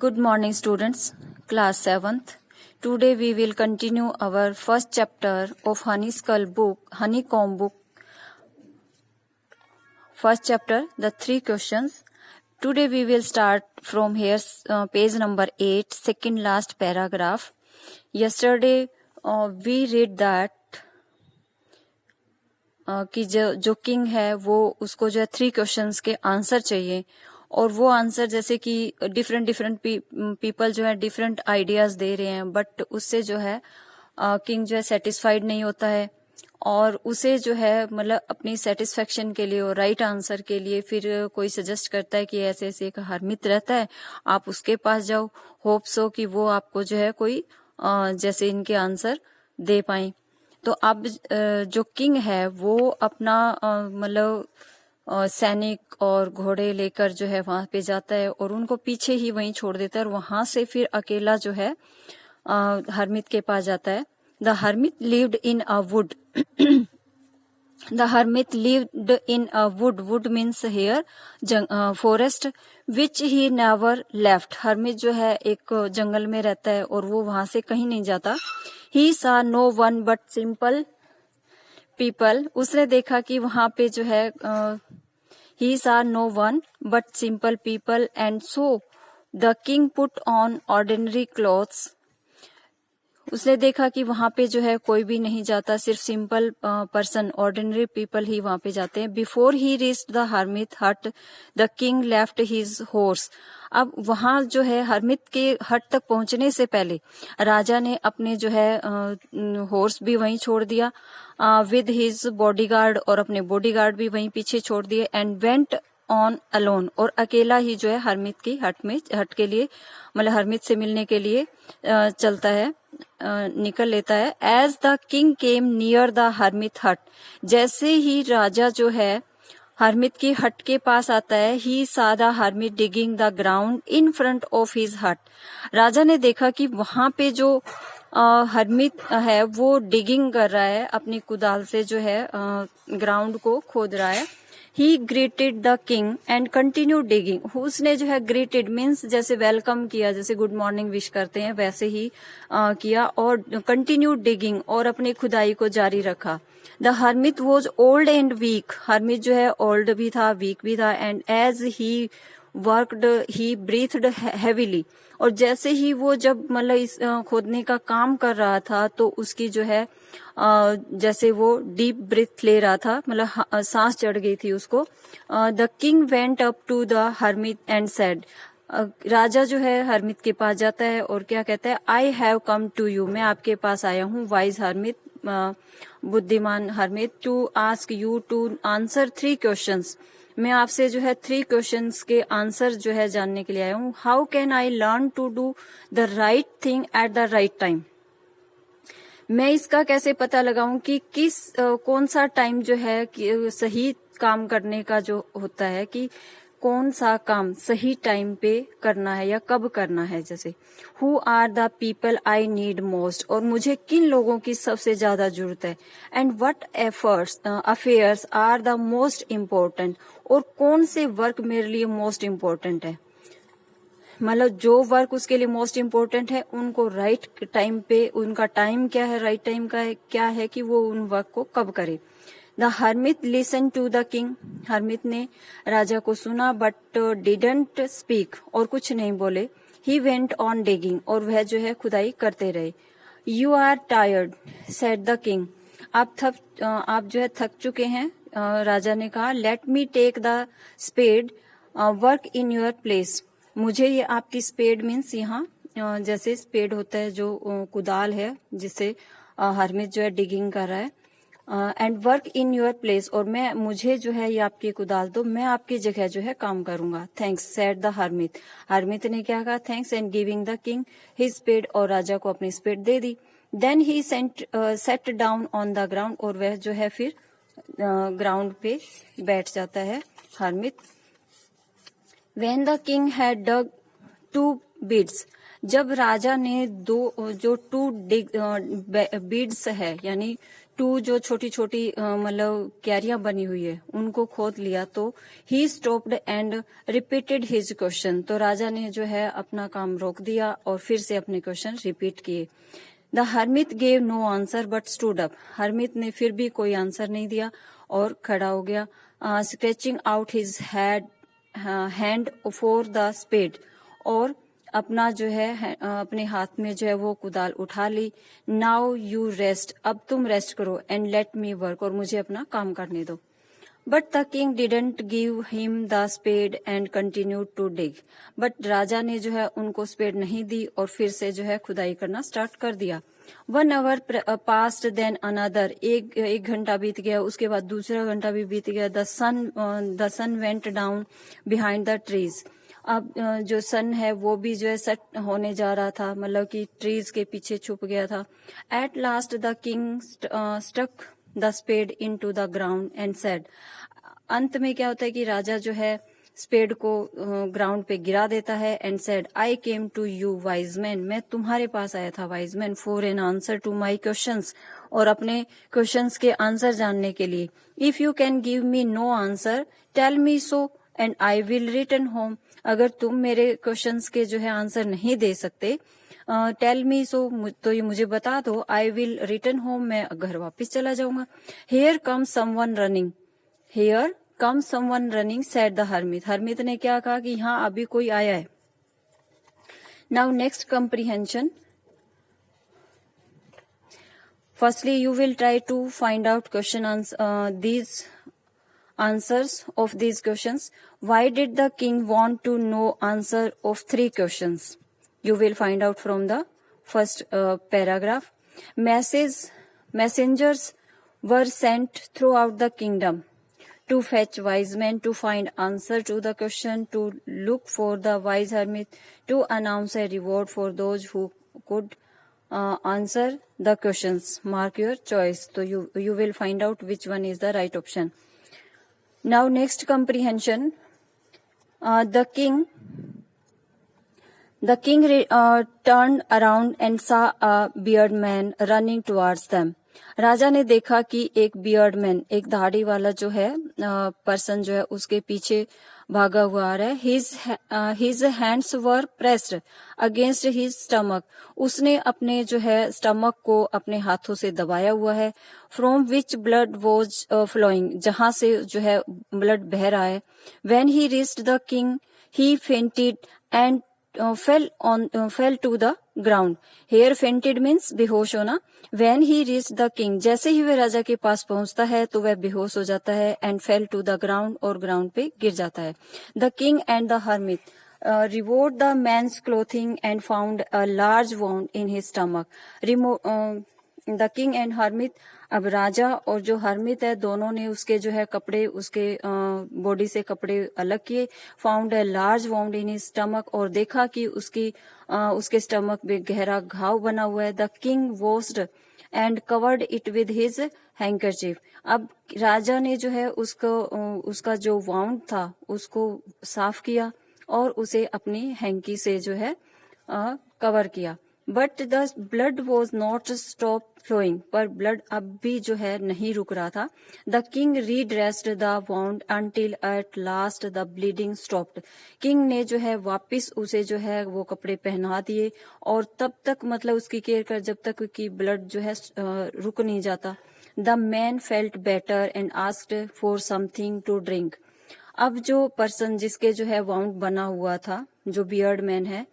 Good morning, students. Class 7th. Today we will continue our first chapter of Honeycomb book. First chapter, the 3 questions. Today we will start from here, page number 8, second last paragraph. Yesterday we read that कि जो king है वो उसको जो है 3 questions के answer चाहिए, और वो आंसर जैसे कि डिफरेंट पीपल जो है डिफरेंट आइडियाज दे रहे हैं, बट उससे जो है किंग जो है सेटिस्फाइड नहीं होता है, और उसे जो है मतलब अपनी सेटिस्फेक्शन के लिए और राइट आंसर के लिए फिर कोई सजेस्ट करता है कि ऐसे ऐसे एक हरमित रहता है, आप उसके पास जाओ, होप सो कि वो आपको जो है कोई जैसे इनके आंसर दे पाए। तो अब जो किंग है वो अपना मतलब सैनिक और घोड़े लेकर जो है वहां पे जाता है और उनको पीछे ही वहीं छोड़ देता है, और वहां से फिर अकेला जो है हरमित के पास जाता है। The Harmeet lived in a would The hermit lived in a wood. Wood means here forest, which he never left. hermit जो है एक जंगल में रहता है और वो वहां से कहीं नहीं जाता। He saw no one but simple people. उसने देखा कि वहां पे जो है he saw no one but simple people, and so the king put on ordinary clothes. उसने देखा कि वहां पे जो है कोई भी नहीं जाता, सिर्फ सिंपल पर्सन ऑर्डिनरी पीपल ही वहां पे जाते हैं। Before he reached the hermit hut the king left his horse. अब वहां जो है हरमित के हट तक पहुंचने से पहले राजा ने अपने जो है हॉर्स भी वहीं छोड़ दिया विद हिज बॉडीगार्ड, और अपने बॉडीगार्ड भी वहीं पीछे छोड़ दिए। एंड वेंट ऑन अलोन, और अकेला ही जो है हरमित की हट के लिए मतलब हरमित से मिलने के लिए चलता है, निकल लेता है। As the king came near the hermit hut, जैसे ही राजा जो है हरमित की हट के पास आता है, ही सा the Harmeet digging the ground in front of his हट। राजा ने देखा कि वहां पे जो हरमित है वो डिगिंग कर रहा है, अपनी कुदाल से जो है ग्राउंड को खोद रहा है। He greeted the king and continued digging. उसने जो है greeted means जैसे वेलकम किया, जैसे गुड मॉर्निंग विश करते हैं वैसे ही किया, और continued digging, और अपनी खुदाई को जारी रखा। The hermit was old and weak. hermit जो है old भी था, weak भी था, and as he worked he breathed heavily. और जैसे ही वो जब मतलब इस खोदने का काम कर रहा था तो उसकी जो है जैसे वो डीप ब्रीथ ले रहा था, मतलब सांस चढ़ गई थी उसको। The king went up to the hermit and said, राजा जो है हरमित के पास जाता है और क्या कहता है, I have come to you, मैं आपके पास आया हूँ, वाइज हरमित बुद्धिमान hermit, to ask you to answer 3 questions, मैं आपसे जो है 3 क्वेश्चंस के आंसर जो है जानने के लिए आया हूँ। How can I learn to do the right thing at the right time, मैं इसका कैसे पता लगाऊं कि कौन सा टाइम जो है कि सही काम करने का जो होता है, कि कौन सा काम सही टाइम पे करना है या कब करना है। जैसे who are the people I need most, और मुझे किन लोगों की सबसे ज्यादा जरूरत है। And what affairs are the most important, और कौन से वर्क मेरे लिए मोस्ट इम्पोर्टेंट है, मतलब जो वर्क उसके लिए मोस्ट इम्पोर्टेंट है उनको राइट टाइम पे, उनका टाइम क्या है, राइट टाइम का है, क्या है कि वो उन वर्क को कब करे। The hermit listen to the king, hermit ने राजा को सुना, बट डिडंट स्पीक, और कुछ नहीं बोले। ही वेंट ऑन डिगिंग, और वह जो है खुदाई करते रहे। You are tired said the king, आप जो है थक चुके हैं, राजा ने कहा। Let me take the spade work in your place, मुझे ये आपकी स्पेड मीन्स यहाँ जैसे स्पेड होता है जो कुदाल है जिससे हरमित जो है डिगिंग कर रहा है, and work in your place, और मैं मुझे जो है ये आपकी कुदाल दो, मैं आपकी जगह जो है काम करूंगा। Thanks said the hermit, hermit ने क्या कहा, thanks, and giving the king his spade, और राजा को अपनी स्पेड दे दी। Then he sat down on the ground, और वह जो है फिर ग्राउंड पे बैठ जाता है Harmeet. When the king had dug 2 beads, जब राजा ने 2 बीड्स है यानी 2 जो छोटी छोटी मतलब क्यारियां बनी हुई है उनको खोद लिया। तो he stopped and repeated his question, तो राजा ने जो है अपना काम रोक दिया और फिर से अपने क्वेश्चन रिपीट किए। The hermit gave no answer but stood up, hermit ने फिर भी कोई आंसर नहीं दिया और खड़ा हो गया। Stretching out his hand for the spade, और अपना जो है अपने हाथ में जो है वो कुदाल उठा ली। नाउ यू रेस्ट, अब तुम रेस्ट करो, एंड लेट मी वर्क, और मुझे अपना काम करने दो। But the king didn't give him the spade and continue to dig, but राजा ने जो है उनको स्पेड नहीं दी और फिर से जो है खुदाई करना स्टार्ट कर दिया। 1 hour पास्ट देन अनदर, एक घंटा बीत गया, उसके बाद दूसरा घंटा भी बीत गया। The sun went down behind the trees, अब जो सन है वो भी जो है सेट होने जा रहा था, मतलब कि ट्रीज के पीछे छुप गया था। At last the king stuck the spade into the ground and said, अंत में क्या होता है कि राजा जो है स्पेड को ग्राउंड पे गिरा देता है। And said I came to you wise man, मैं तुम्हारे पास आया था wise man, for an answer to my questions, और अपने क्वेश्चंस के आंसर जानने के लिए। If you can give me no answer tell me so and I will return home, अगर तुम मेरे क्वेश्चंस के जो है आंसर नहीं दे सकते, टेल मी सो, तो ये मुझे बता दो, आई विल रिटर्न होम, मैं घर वापस चला जाऊंगा। Here come someone running, here come someone running said the hermit, hermit ने क्या कहा कि यहाँ अभी कोई आया है। Now next comprehension, firstly you will try to find out question these answers of these questions. Why did the king want to know answer of 3 questions? You will find out from the first paragraph. Messengers were sent throughout the kingdom to fetch wise men, to find answer to the question, to look for the wise hermit, to announce a reward for those who could answer the questions. Mark your choice. So you will find out which one is the right option. Now next comprehension, the king turned around and saw a bearded man running towards them. राजा ने देखा कि एक beard man, एक दाढ़ी वाला जो है person जो है उसके पीछे भागा हुआ आ रहा है। His hands were pressed against his stomach, उसने अपने जो है स्टमक को अपने हाथों से दबाया हुआ है। From which blood was flowing, जहां से जो है ब्लड बह रहा है। When he reached the king he fainted and fell to the ground. Here fainted means बेहोश होना। When he reached the king, जैसे ही वह राजा के पास पहुंचता है तो वह बेहोश हो जाता है। And fell to the ground, और ग्राउंड पे गिर जाता है। The king and the hermit removed the man's clothing and found a large wound in his stomach. The king and hermit, अब राजा और जो हरमित है दोनों ने उसके जो है कपड़े, उसके बॉडी से कपड़े अलग किए। Found a large wound in his stomach, और देखा कि उसके स्टमक में गहरा घाव बना हुआ है। The king washed and covered it with his handkerchief, अब राजा ने जो है उसका जो वाउंड था उसको साफ किया और उसे अपनी हैंकी से जो है कवर किया। But the blood was not stop flowing, पर ब्लड अब भी जो है नहीं रुक रहा था। The king redressed the wound until at last the bleeding stopped, king ने जो है वापिस उसे जो है वो कपड़े पहना दिए और तब तक मतलब उसकी केयर कर जब तक कि ब्लड जो है रुक नहीं जाता। The man felt better and asked for something to drink, अब जो पर्सन जिसके जो है वाउंड बना हुआ था, जो बियर्ड मैन है,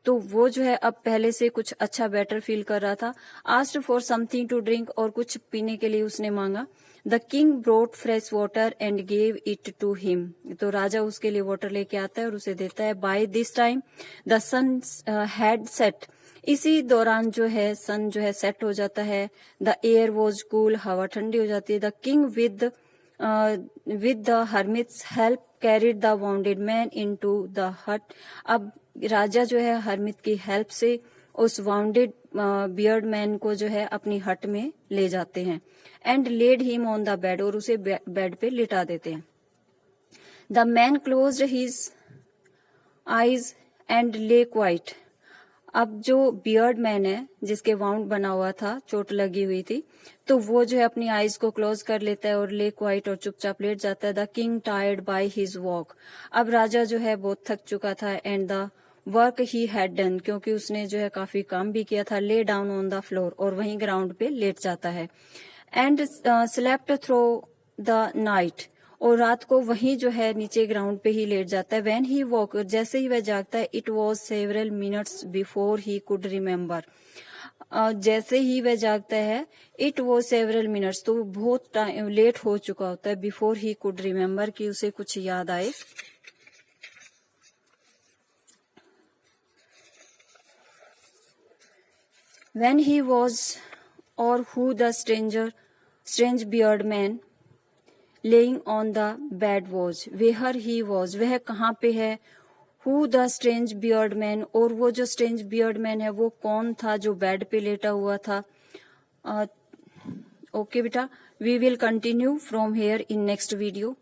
तो वो जो है अब पहले से कुछ अच्छा बेटर फील कर रहा था। Asked for something to drink, और कुछ पीने के लिए उसने मांगा। The king brought fresh water and gave it to him, तो राजा उसके लिए वाटर लेके आता है और उसे देता है। By this time the sun had set, इसी दौरान जो है सन जो है सेट हो जाता है। द एयर वॉज कूल, हवा ठंडी हो जाती है। The king with the hermits help carried the bounded man into the हट, अब राजा जो है हरमित की हेल्प से उस वाउंडेड बियर्ड मैन को जो है अपनी हट में ले जाते हैं। And led him on the bed, और उसे बेड पे लिटा देते हैं। The man closed his eyes and lay quiet, अब जो बियर्ड मैन है जिसके वाउंड बना हुआ था, चोट लगी हुई थी, तो वो जो है अपनी आईज को क्लोज कर लेता है और ले क्वाइट और चुपचाप लेट जाता है। The king tired by his walk. अब राजा जो है बहुत थक चुका था। And the work he had done, क्योंकि उसने जो है काफी काम भी किया था। Lay down on the floor, और वहीं ग्राउंड पे लेट जाता है। And slept through the night, और रात को वहीं जो है नीचे ग्राउंड पे ही लेट जाता है। व्हेन ही वॉक, जैसे ही वह जागता है, it was several minutes before he could remember. जैसे ही वह जागता है, इट वॉज सेवरल मिनट्स, तो बहुत टाइम लेट हो चुका होता है। बिफोर ही कुड रिमेम्बर, कि उसे कुछ याद आए। When he was, or who the strange beard man laying on the bed was, where he was, वह कहाँ पे है। Who the strange beard man, और वो जो strange beard man है वो कौन था जो बेड पे लेटा हुआ था। ओके बेटा, we will continue from here in next video.